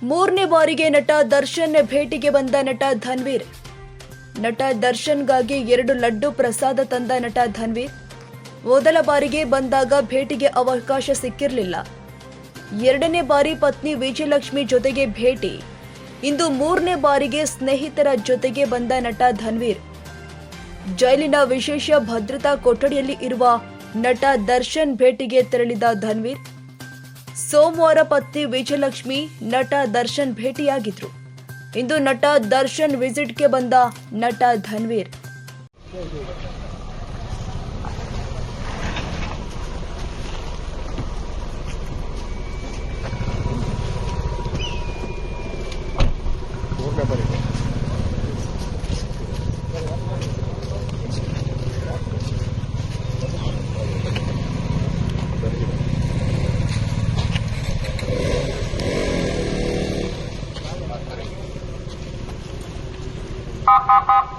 ಮೂರನೇ ಬಾರಿಗೆ ನಟ ದರ್ಶನ್ ಭೇಟಿಗೆ ಬಂದ ನಟ ಧನ್ವೀರ್. ನಟ ದರ್ಶನ್ಗಾಗಿ 2 ಲಡ್ಡು ಪ್ರಸಾದ ತಂದ ನಟ ಧನ್ವೀರ್. ಮೊದಲ ಬಾರಿಗೆ ಬಂದಾಗ ಭೇಟಿಗೆ ಅವಕಾಶ ಸಿಕ್ಕಿರಲಿಲ್ಲ. ಎರಡನೇ ಬಾರಿ ಪತ್ನಿ ವಿಜಯಲಕ್ಷ್ಮಿ ಜೊತೆಗೆ ಭೇಟಿ. ಇಂದು ಮೂರನೇ ಬಾರಿಗೆ ಸ್ನೇಹಿತರ ಜೊತೆಗೆ ಬಂದ ನಟ ಧನ್ವೀರ್. ಜೈಲಿನ ವಿಶೇಷ ಭದ್ರತಾ ಕೊಠಡಿಯಲ್ಲಿ ಇರುವ ನಟ ದರ್ಶನ್ ಭೇಟಿಗೆ ತೆರಳಿದ ಧನ್ವೀರ್. ಸೋಮವಾರ ಪತ್ನಿ ವಿಜಯಲಕ್ಷ್ಮಿ ನಟ ದರ್ಶನ್ ಭೇಟಿಯಾಗಿದ್ರು. ಇಂದು ನಟ ದರ್ಶನ್ ವಿಸಿಟ್ಗೆ ಬಂದ ನಟ ಧನ್ವೀರ್.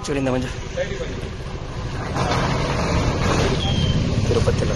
ಚೂರಿಂದ ಮಂಜು ತಿರುಪತಿಲ್ಲ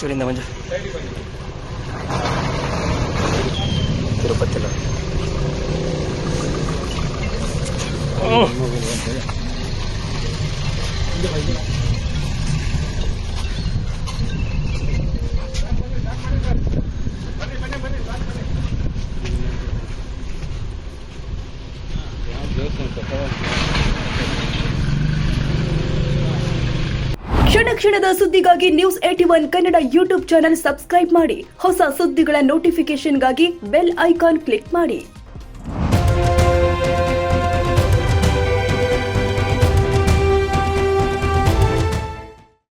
ಚೂರಿಂದ ಮಂಜು ತಿರುಪತಿಲ್ಲ ಕ್ಷಣದ ಸುದ್ದಿಗಾಗಿ news 81 Kannada YouTube channel subscribe ಮಾಡಿ. ಹೊಸ ಸುದ್ದಿಗಳ ನೋಟಿಫಿಕೇಶನ್ಗಾಗಿ ಬೆಲ್ ಐಕಾನ್ ಕ್ಲಿಕ್ ಮಾಡಿ.